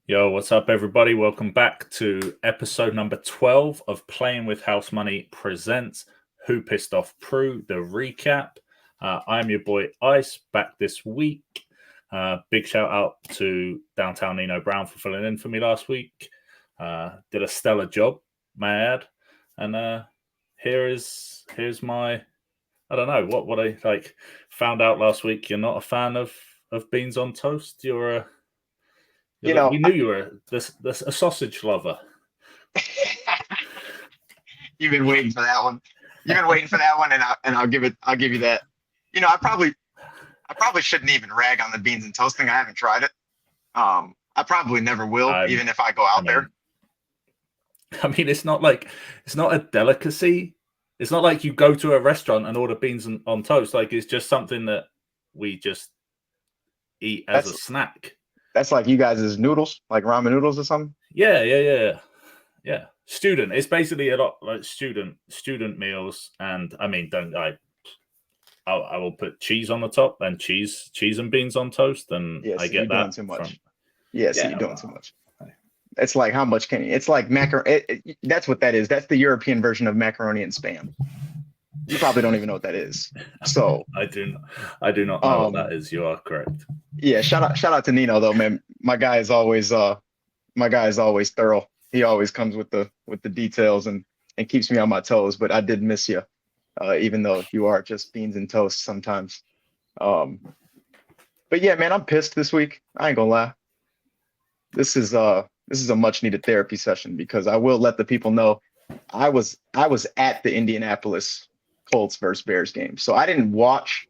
Yo, what's up, everybody? Welcome back to episode number 12 of Playing with House Money presents Who Pissed Off Pru, the recap. I'm your boy Ice, back this week. Big shout out to Downtown Nino Brown for filling in for me last week. Did a stellar job, may I add. And here's my, I don't know, what I like found out last week. You're not a fan of beans on toast. You're we knew you were a sausage lover. You've been waiting for that one. And I'll give you that. I probably shouldn't even rag on the beans and toast thing. I haven't tried it. I probably never will, even if I go out there. I mean, it's not a delicacy. It's not like you go to a restaurant and order beans on toast. Like, it's just something that we just eat as a snack. That's like you guys' noodles, like ramen noodles or something? Yeah. Student. It's basically a lot like student meals. And I mean, I will put cheese on the top and cheese and beans on toast. And I get that. Doing too much. You're doing too much. It's like, how much can you? It's like macaroni. That's what that is. That's the European version of macaroni and spam. You probably don't even know what that is. So I do not know what that is. You are correct. Yeah, shout out to Nino though, man. My guy is always thorough. He always comes with the details and keeps me on my toes. But I did miss you, even though you are just beans and toast sometimes. But yeah, man, I'm pissed this week. I ain't gonna lie. This is a much needed therapy session, because I will let the people know I was at the Indianapolis Colts versus Bears game. So I didn't watch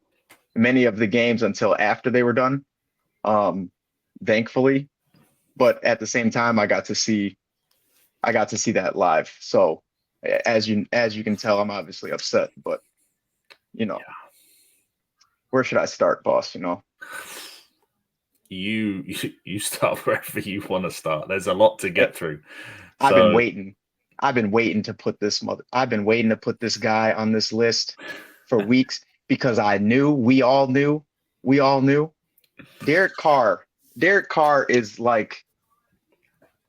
many of the games until after they were done, thankfully. But at the same time, I got to see that live. So as you can tell, I'm obviously upset, but where should I start, boss? You start wherever you want to start. There's a lot to get through. I've been waiting to put this guy on this list for weeks, because we all knew Derek Carr is like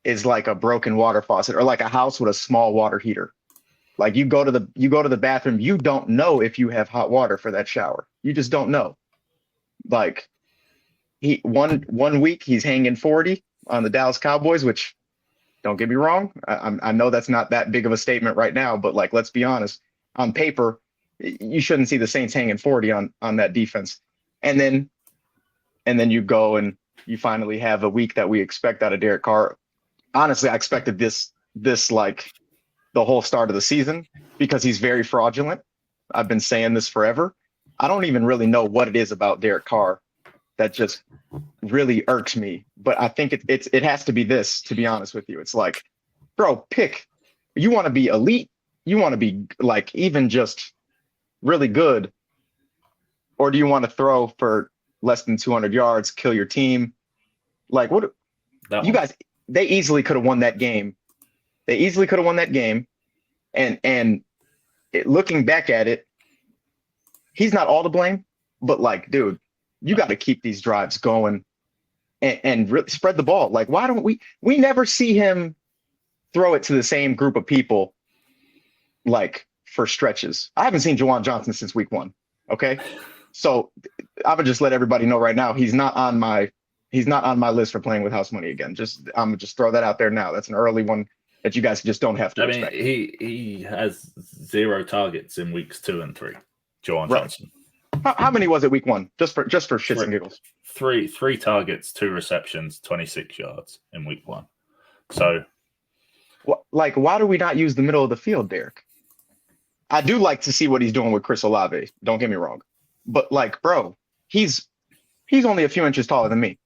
a broken water faucet, or like a house with a small water heater. Like, you go to the bathroom, you don't know if you have hot water for that shower. You just don't know. Like, one week he's hanging 40 on the Dallas Cowboys, which, don't get me wrong, I know that's not that big of a statement right now, but like, let's be honest, on paper, you shouldn't see the Saints hanging 40 on that defense. And then you go and you finally have a week that we expect out of Derek Carr. Honestly, I expected this like the whole start of the season, because he's very fraudulent. I've been saying this forever. I don't even really know what it is about Derek Carr that just really irks me, but I think it has to be this, to be honest with you. It's like, bro, pick. You want to be elite? You want to be like even just really good? Or do you want to throw for less than 200 yards, kill your team? Like, what? You guys, they easily could have won that game. And looking back at it, he's not all to blame, but like, dude, you got to keep these drives going and really spread the ball. Like, why don't we never see him throw it to the same group of people, like, for stretches. I haven't seen Juwan Johnson since week 1. Okay. So I would just let everybody know right now, he's not on my list for playing with house money again. I'm gonna just throw that out there now. That's an early one that you guys just don't have to expect. He has 0 targets in weeks 2 and 3. Juwan Johnson. How many was it week 1? Just for shits and giggles. 3 targets, 2 receptions, 26 yards in week 1. So, like, why do we not use the middle of the field, Derek? I do like to see what he's doing with Chris Olave. Don't get me wrong, but like, bro, he's only a few inches taller than me,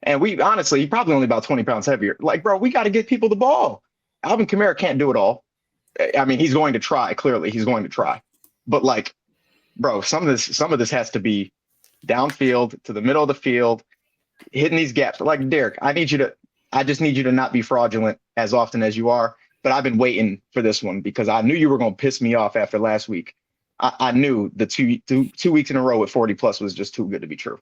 and he's probably only about 20 pounds heavier. Like, bro, we got to get people the ball. Alvin Kamara can't do it all. I mean, he's going to try. Clearly, he's going to try, but like, bro, some of this has to be downfield to the middle of the field, hitting these gaps. Like, Derek, I just need you to not be fraudulent as often as you are. But I've been waiting for this one, because I knew you were going to piss me off after last week. I knew the two weeks in a row with 40 plus was just too good to be true.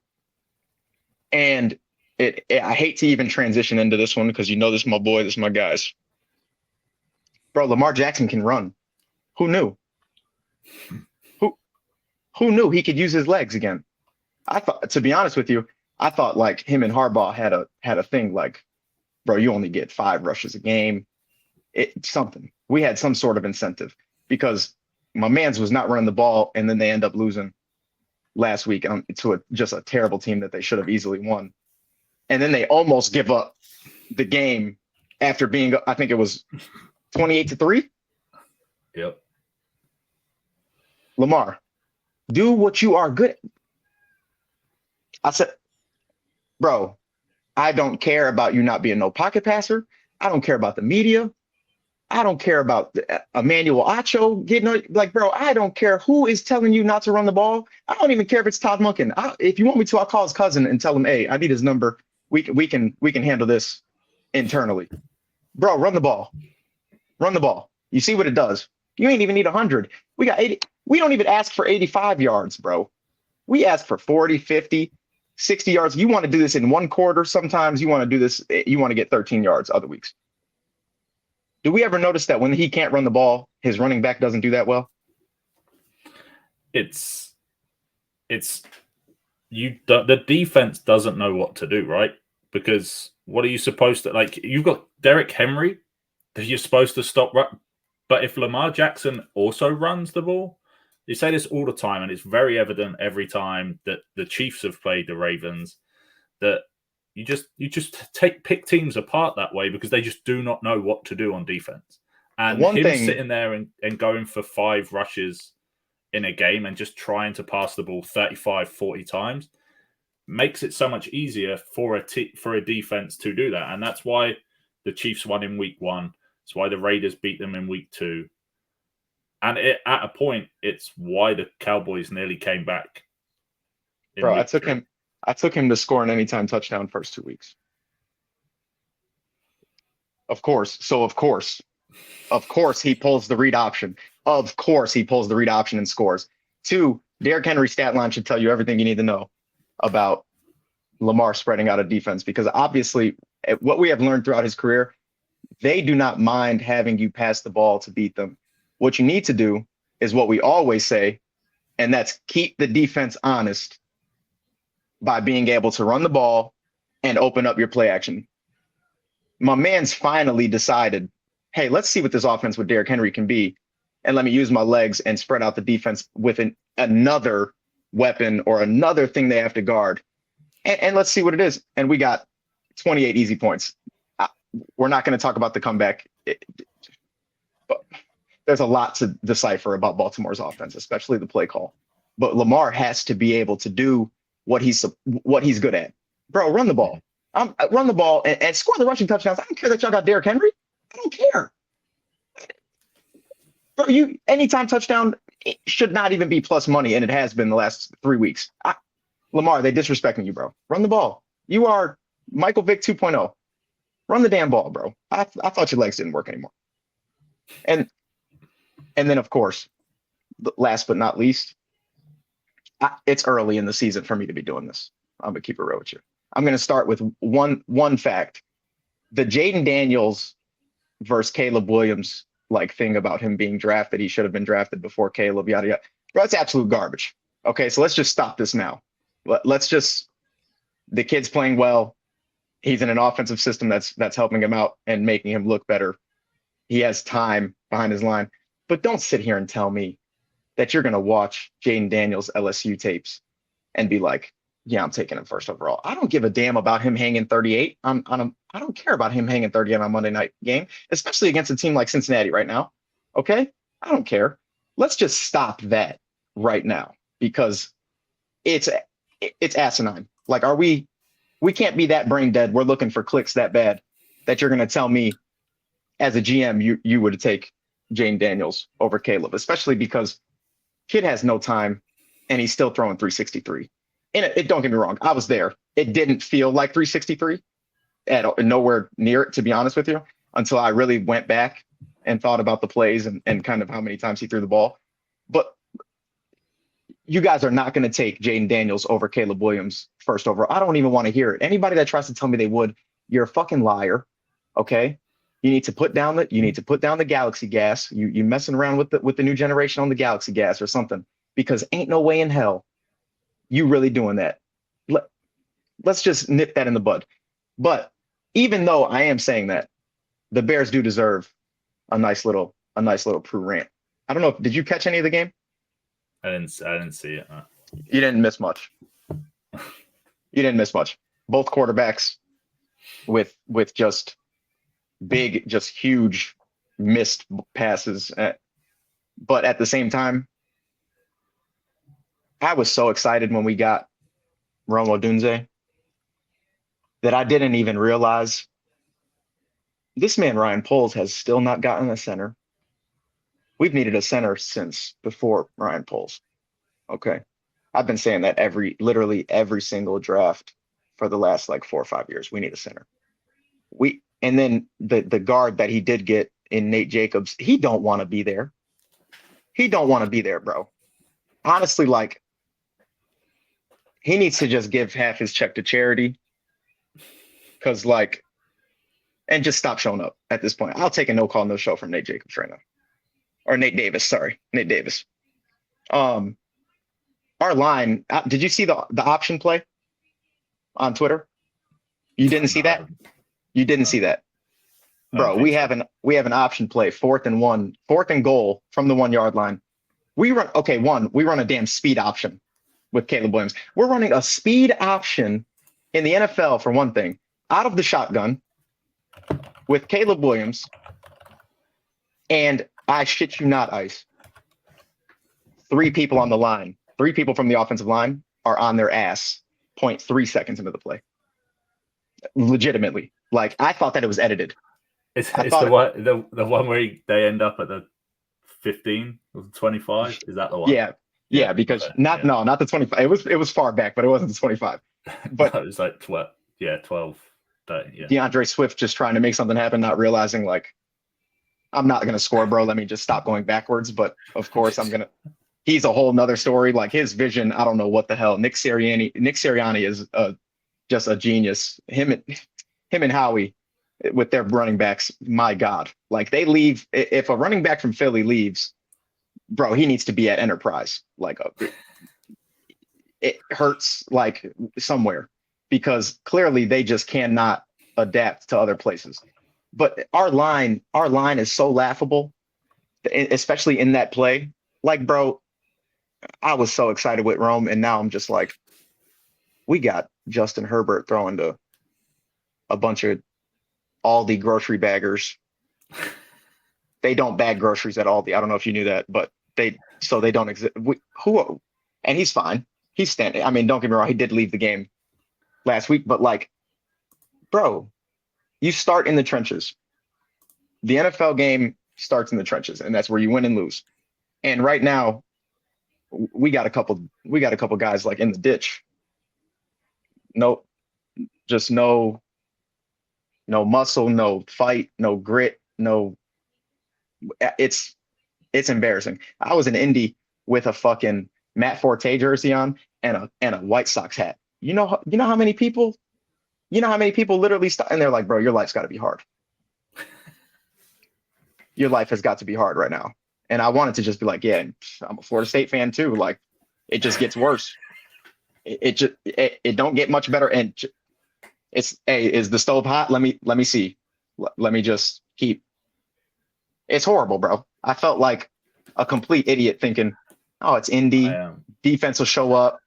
And I hate to even transition into this one because this is my boy, this is my guys. Bro, Lamar Jackson can run. Who knew? Who knew he could use his legs again? I thought, to be honest with you, I thought like him and Harbaugh had a thing like, bro, you only get 5 rushes a game. Something. We had some sort of incentive because my man's was not running the ball, and then they end up losing last week to just a terrible team that they should have easily won. And then they almost give up the game after being, I think it was 28-3. Yep. Lamar, do what you are good at. I said, bro, I don't care about you not being no pocket passer. I don't care about the media. I don't care about Emmanuel Acho getting like, bro, I don't care who is telling you not to run the ball. I don't even care if it's Todd Monken. If you want me to, I'll call his cousin and tell him, hey, I need his number. We can handle this internally. Bro, run the ball. Run the ball. You see what it does. You ain't even need 100. We got 80. We don't even ask for 85 yards, bro. We ask for 40, 50, 60 yards. You want to do this in one quarter. Sometimes you want to do this. You want to get 13 yards other weeks. Do we ever notice that when he can't run the ball, his running back doesn't do that well? The defense doesn't know what to do, right? Because what are you supposed to, like, you've got Derek Henry that you're supposed to stop. But if Lamar Jackson also runs the ball, you say this all the time, and it's very evident every time that the Chiefs have played the Ravens, that you just pick teams apart that way because they just do not know what to do on defense. And sitting there and going for 5 rushes in a game and just trying to pass the ball 35, 40 times makes it so much easier for a defense to do that. And that's why the Chiefs won in week 1. It's why the Raiders beat them in week 2. And at a point, it's why the Cowboys nearly came back. Bro, I took him to score an anytime touchdown first 2 weeks. Of course. So of course he pulls the read option. Of course he pulls the read option and scores. 2, Derrick Henry's stat line should tell you everything you need to know about Lamar spreading out a defense, because obviously what we have learned throughout his career, they do not mind having you pass the ball to beat them. What you need to do is what we always say, and that's keep the defense honest by being able to run the ball and open up your play action. My man's finally decided, hey, let's see what this offense with Derrick Henry can be, and let me use my legs and spread out the defense with another weapon or another thing they have to guard. And let's see what it is. And we got 28 easy points. We're not going to talk about the comeback. But there's a lot to decipher about Baltimore's offense, especially the play call. But Lamar has to be able to do what he's good at. Bro, run the ball. Run the ball and score the rushing touchdowns. I don't care that y'all got Derrick Henry. I don't care. Bro, anytime touchdown, it should not even be plus money, and it has been the last 3 weeks. Lamar, they disrespecting you, bro. Run the ball. You are Michael Vick 2.0. Run the damn ball, bro. I thought your legs didn't work anymore. And then, of course, last but not least, it's early in the season for me to be doing this. I'm going to keep it real with you. I'm going to start with one fact. The Jaden Daniels versus Caleb Williams thing about him being drafted. He should have been drafted before Caleb, yada, yada. Bro, it's absolute garbage. Okay, so let's just stop this now. The kid's playing well. He's in an offensive system that's helping him out and making him look better. He has time behind his line. But don't sit here and tell me that you're going to watch Jaden Daniels LSU tapes and be like, yeah, I'm taking him first overall. I don't give a damn about him hanging 38. I don't care about him hanging 38 on a Monday night game, especially against a team like Cincinnati right now. Okay? I don't care. Let's just stop that right now, because it's asinine. We can't be that brain dead. We're looking for clicks that bad that you're going to tell me as a GM you would take Jaden Daniels over Caleb, especially because kid has no time and he's still throwing 363. And don't get me wrong, I was there. It didn't feel like 363 nowhere near it, to be honest with you, until I really went back and thought about the plays and kind of how many times he threw the ball. But you guys are not going to take Jaden Daniels over Caleb Williams first overall. I don't even want to hear it. Anybody that tries to tell me they would, you're a fucking liar. Okay. You need to put down the Galaxy gas. You messing around with the new generation on the Galaxy gas or something, because ain't no way in hell you really doing that. Let's just nip that in the bud. But even though I am saying that, the Bears do deserve a nice little Pru rant. I don't know. Did you catch any of the game? I didn't see it. No. You didn't miss much. You didn't miss much. Both quarterbacks with just big, just huge missed passes. But at the same time, I was so excited when we got Rome Odunze that I didn't even realize this man, Ryan Poles, has still not gotten a center. We've needed a center since before Ryan Poles. Okay. I've been saying that literally every single draft for the last like 4 or 5 years. We need a center. And then the guard that he did get in Nate Jacobs, he don't want to be there. He don't want to be there, bro. Honestly, like, he needs to just give half his check to charity. Cause like, and just stop showing up at this point. I'll take a no call, no show from Nate Jacobs right now. Or Nate Davis, sorry. Nate Davis. Our line, did you see the option play on Twitter? You didn't see that? You didn't see that. Bro, we have an option play, 4th and goal from the 1 yard line. We run a damn speed option with Caleb Williams. We're running a speed option in the NFL, for one thing, out of the shotgun with Caleb Williams. And I shit you not, Ice, 3 people on the line, 3 people from the offensive line are on their ass 0.3 seconds into the play. Legitimately. Like, I thought that it was edited. It's the one where they end up at the 15 or 25. Is that the one? Yeah, because not the 25. It was far back, but it wasn't the 25. But no, it was like 12. Yeah, 12. 30, yeah. DeAndre Swift just trying to make something happen, not realizing like, I'm not gonna score, bro. Let me just stop going backwards. But of course, he's a whole nother story. Like, his vision, I don't know what the hell. Nick Sirianni is just a genius. Him and Howie with their running backs, my God. Like, they leave. If a running back from Philly leaves, bro, he needs to be at Enterprise. Like, it hurts like somewhere, because clearly they just cannot adapt to other places. But our line is so laughable, especially in that play. Like, bro, I was so excited with Rome, and now I'm just like, we got Justin Herbert throwing to a bunch of Aldi grocery baggers. They don't bag groceries at Aldi. I don't know if you knew that, but they don't exist. And he's fine. He's standing. I mean, don't get me wrong. He did leave the game last week, but like, bro, you start in the trenches. The NFL game starts in the trenches, and that's where you win and lose. And right now, we got a couple guys like in the ditch. No muscle, no fight, no grit, no. It's embarrassing. I was in Indy with a fucking Matt Forte jersey on and a White Sox hat. You know how many people literally stop, and they're like, bro, your life's got to be hard. Your life has got to be hard right now. And I wanted to just be like, yeah, I'm a Florida State fan too. Like, it just gets worse. It don't get much better. And it's, hey, is the stove hot? Let me see. Let me just keep. It's horrible, bro. I felt like a complete idiot thinking, oh, it's Indy. Defense will show up.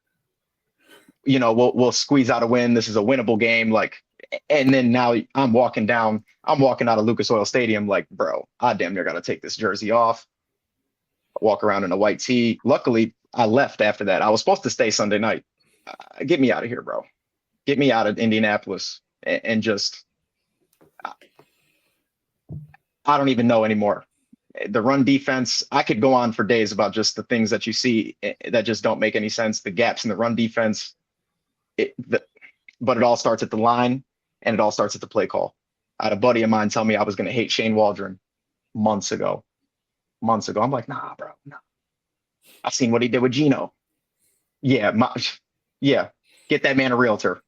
We'll squeeze out a win. This is a winnable game. Like, and then now I'm walking out of Lucas Oil Stadium like, bro, I damn near got to take this jersey off, walk around in a white tee. Luckily, I left after that. I was supposed to stay Sunday night. Get me out of here, bro. Get me out of Indianapolis and just, I don't even know anymore. The run defense, I could go on for days about just the things that you see that just don't make any sense. The gaps in the run defense, but it all starts at the line, and it all starts at the play call. I had a buddy of mine tell me I was going to hate Shane Waldron months ago. I'm like, nah, bro, no. I've seen what he did with Geno. Yeah, get that man a realtor.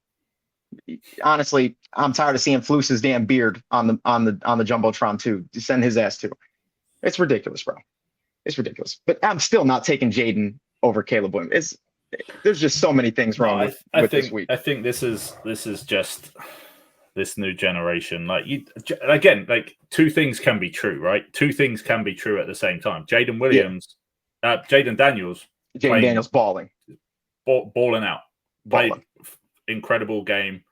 Honestly, I'm tired of seeing Fluce's damn beard on the jumbotron too. Send his ass too. It's ridiculous, bro. It's ridiculous. But I'm still not taking Jaden over Caleb Williams. There's just so many things wrong with this week. I think this is just this new generation. Like again, like two things can be true, right? Two things can be true at the same time. Jaden Daniels balling out, played incredible game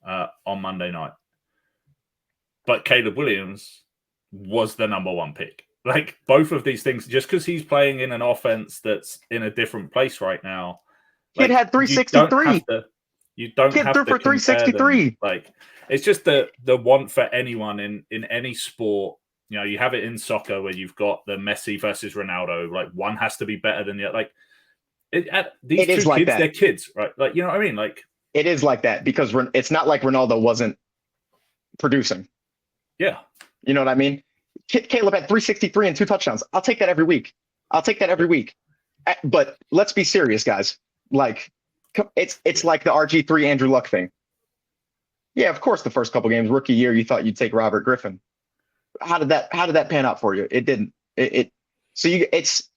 on Monday night. But Caleb Williams was the number one pick. Like both of these things, just because he's playing in an offense that's in a different place right now. Kid had 363. You don't have to for 363. Like it's just the want for anyone in any sport. You know, you have it in soccer where you've got the Messi versus Ronaldo. Like one has to be better than the other. Like these two kids, they're kids, right? Like you know what I mean? Like it is like that because it's not like Ronaldo wasn't producing. Yeah, you know what I mean. Caleb had 363 and 2 touchdowns. I'll take that every week. But let's be serious, guys. Like, it's like the RG3 Andrew Luck thing. Yeah, of course, the first couple games, rookie year, you thought you'd take Robert Griffin. How did that pan out for you? It didn't. It's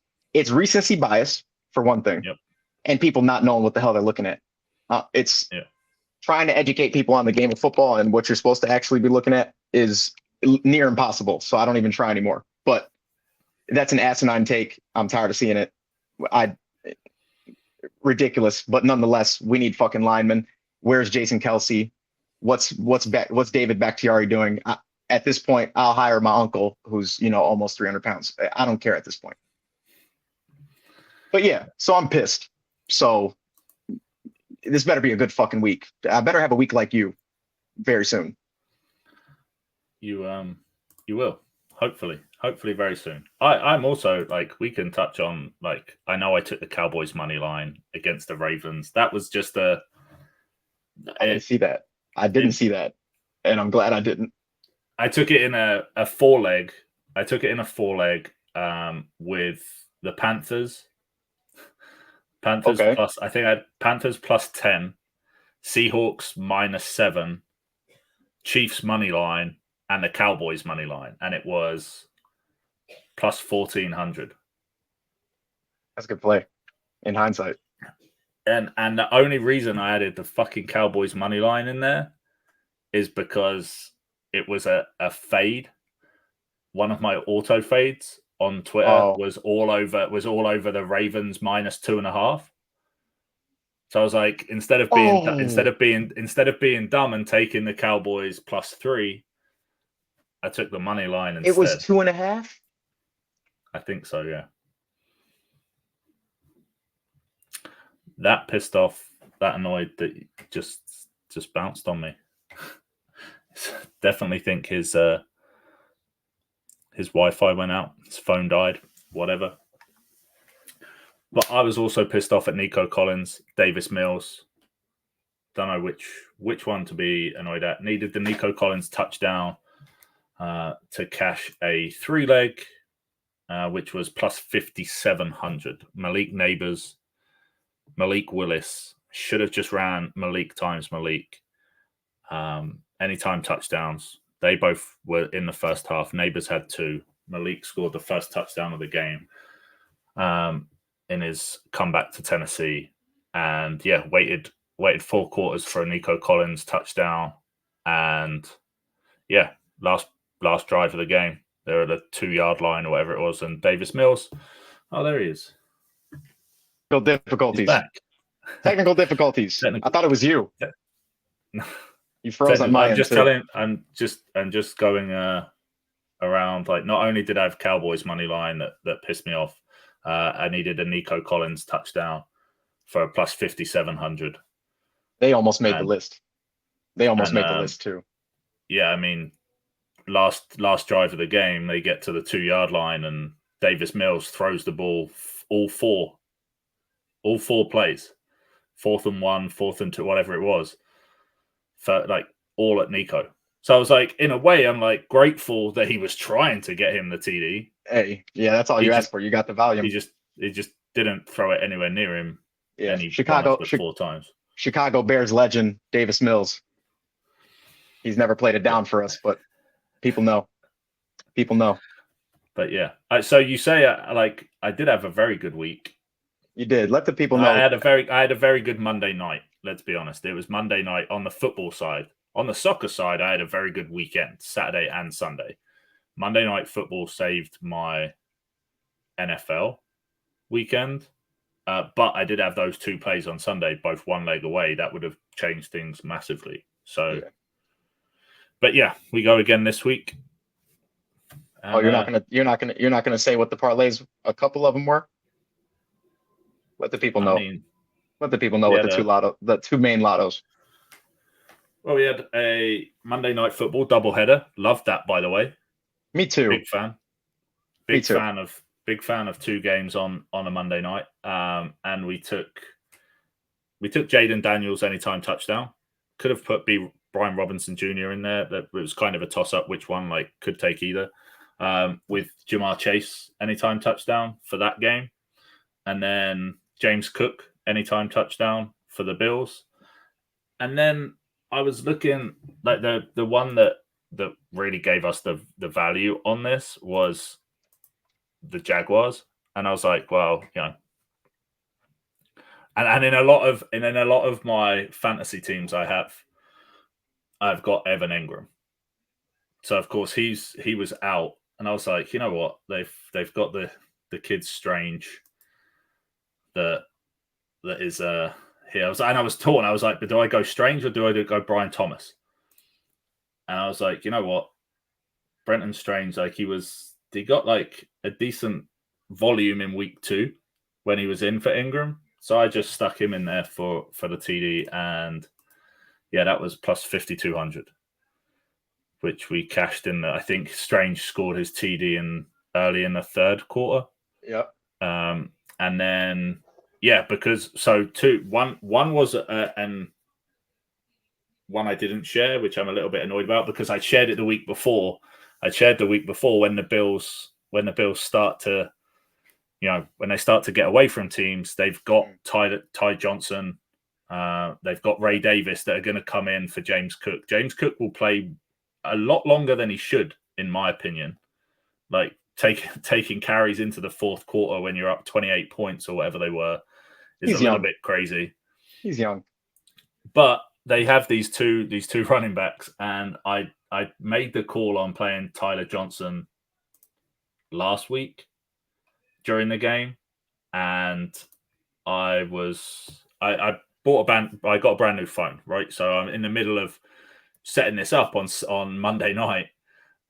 recency bias for one thing, and people not knowing what the hell they're looking at. Trying to educate people on the game of football and what you're supposed to actually be looking at is near impossible. So I don't even try anymore. But that's an asinine take. I'm tired of seeing it. Ridiculous. But nonetheless, we need fucking linemen. Where's Jason Kelsey? What's David Bakhtiari doing? At this point, I'll hire my uncle who's, almost 300 pounds. I don't care at this point. But yeah, so I'm pissed. So this better be a good fucking week. I better have a week like you very soon. You will. Hopefully very soon. I'm also like, we can touch on, like, I know I took the Cowboys money line against the Ravens. That was just I didn't see that. And I'm glad I didn't. I took it in a 4-leg. I took it in a 4-leg with the Panthers. Okay. Plus, I think I had Panthers plus 10, Seahawks -7, Chiefs money line, and the Cowboys money line, and it was plus 1,400. That's a good play in hindsight. And the only reason I added the fucking Cowboys money line in there is because it was a fade. One of my auto fades on Twitter was all over the Ravens -2.5. So I was like, instead of being dumb and taking the Cowboys +3, I took the money line instead. It was 2.5? I think so, yeah. That pissed off, that annoyed, that just bounced on me. Definitely think his Wi-Fi went out, his phone died, whatever. But I was also pissed off at Nico Collins, Davis Mills. Don't know which one to be annoyed at. Needed the Nico Collins touchdown to cash a 3-leg, which was plus 5,700. Malik Neighbors, Malik Willis. Should have just ran Malik times Malik. Anytime touchdowns. They both were in the first half. Neighbors had 2. Malik scored the first touchdown of the game in his comeback to Tennessee. And yeah, waited 4 quarters for a Nico Collins touchdown. And yeah, last drive of the game, they're at the 2-yard line or whatever it was. And Davis Mills, oh, there he is. Difficulties. He's back. Technical difficulties. I thought it was you. You froze on my end. I'm just going around. Like, not only did I have Cowboys money line that pissed me off, I needed a Nico Collins touchdown for a plus 5,700. They almost made the list. They almost made the list too. Yeah, I mean, last drive of the game, they get to the 2-yard line and Davis Mills throws the ball all four plays, 4th and 1, 4th and 2, whatever it was, for like all at Nico. So I was like, in a way, I'm like grateful that he was trying to get him the TD. Hey, yeah, that's all you asked for. You got the volume. He just didn't throw it anywhere near him. Yeah, any one of the 4 times. Chicago Bears legend Davis Mills. He's never played it down for us, but people know. People know. But yeah, so you say I did have a very good week. You did. Let the people know. I had a very good Monday night. Let's be honest. It was Monday night on the football side. On the soccer side, I had a very good weekend, Saturday and Sunday. Monday night football saved my NFL weekend, but I did have those 2 plays on Sunday, both one leg away. That would have changed things massively. So, Yeah. But yeah, we go again this week. And, you're not gonna say what the parlays, a couple of them were. Let the people know. Let the people know what the 2 main lottos. Well, we had a Monday night football doubleheader. Loved that, by the way. Me too. Big fan. Big fan of 2 games on a Monday night. And we took Jaden Daniels anytime touchdown. Could have put Brian Robinson Jr. in there. That was kind of a toss up which one could take either. With Jamar Chase anytime touchdown for that game, and then James Cook anytime touchdown for the Bills. And then I was looking the one that really gave us the value on this was the Jaguars, and I was like, well, and in a lot of my fantasy teams I've got Evan Engram. So of course he was out, and I was like, you know what, they've got the kid Strange that is here. I was torn. I was like, but do I go Strange or do I go Brian Thomas? And I was like, you know what, Brenton Strange, he got a decent volume in week 2 when he was in for Ingram. So I just stuck him in there for the TD, and yeah, that was plus 5,200, which we cashed in. I think Strange scored his TD early in the 3rd quarter. Yep. And then because one was and one I didn't share, which I'm a little bit annoyed about because I shared it the week before. I shared the week before when the Bills start to, when they start to get away from teams, they've got Ty Johnson. They've got Ray Davis that are going to come in for James Cook. James Cook will play a lot longer than he should, in my opinion. Taking carries into the 4th quarter when you're up 28 points or whatever they were is a little bit crazy. He's young. But they have these two running backs, and I made the call on playing Tyler Johnson last week during the game, and I got a brand new phone, right? So I'm in the middle of setting this up on Monday night,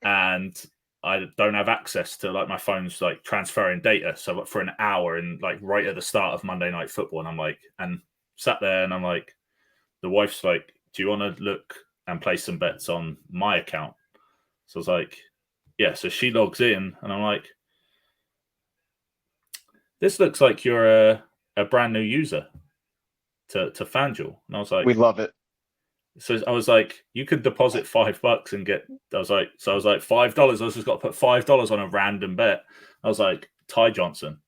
and I don't have access to my phone's transferring data. So for an hour and right at the start of Monday Night Football, and and sat there and I'm like, the wife's like, do you want to look and place some bets on my account? So I was like, yeah. So she logs in and I'm like, this looks like you're a brand new user to FanDuel. And I was like, we love it. So I was like, you could deposit $5 and get. I was like, $5. I just got to put $5 on a random bet. I was like, Ty Johnson,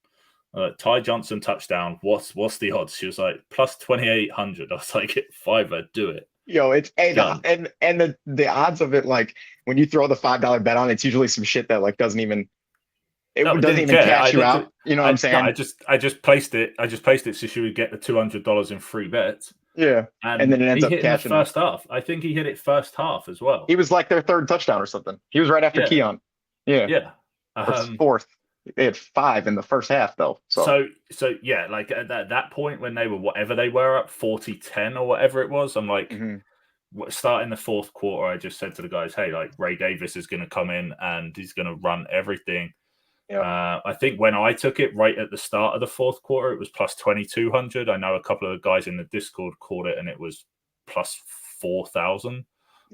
Ty Johnson touchdown. What's the odds? She was like, plus 2,800. I was like, $5, do it. Yo, it's and the odds of it, when you throw the $5 bet on, it's usually some shit that doesn't even cash you out. You know what I'm saying? No, I just placed it. So she would get the $200 in free bets. Yeah, and then it ends up cashing in the first half. I think he hit it first half as well. He was their 3rd touchdown or something. He was right after Keon. Yeah. Or 4th. They had 5 in the first half though. So yeah, at that point when they were whatever they were up 40-10 or whatever it was, I'm like, starting the 4th quarter, I just said to the guys, hey, Ray Davis is going to come in and he's going to run everything. Yeah. I think when I took it right at the start of the 4th quarter, it was plus 2,200. I know a couple of the guys in the Discord called it, and it was plus 4,000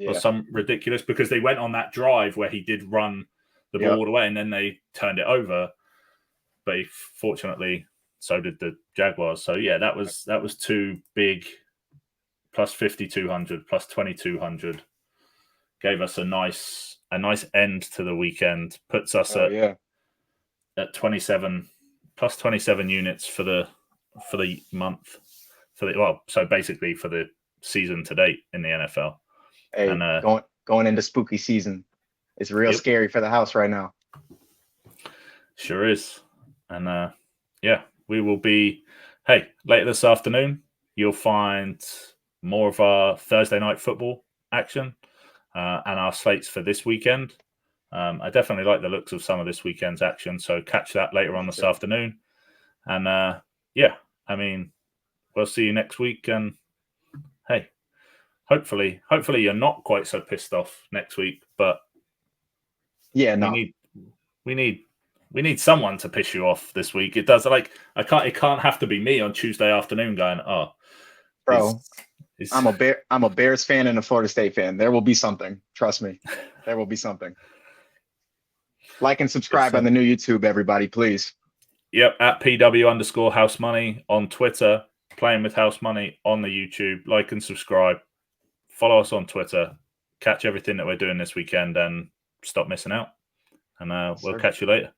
or some ridiculous, because they went on that drive where he did run the ball all the way, and then they turned it over. But fortunately, so did the Jaguars. So yeah, that was 2 big plus 5,200, plus 2,200. Gave us a nice end to the weekend. Puts us at 27 plus 27 units for the the month so basically for the season to date in the NFL. Hey, and going into spooky season, it's real scary for the house right now. Sure is. And we will be. Hey, later this afternoon, you'll find more of our Thursday night football action and our slates for this weekend. I definitely like the looks of some of this weekend's action, so catch that later on this afternoon. And I mean, we'll see you next week. And hey, hopefully you're not quite so pissed off next week. But yeah, no, we need someone to piss you off this week. It does. Like it can't have to be me on Tuesday afternoon going, oh, bro. I'm a Bears fan and a Florida State fan. There will be something. Trust me. There will be something. Like and subscribe on the new YouTube, everybody, please. Yep, at PW_House Money on Twitter, Playing with House Money on the YouTube. Like and subscribe. Follow us on Twitter. Catch everything that we're doing this weekend and stop missing out. And we'll catch you later.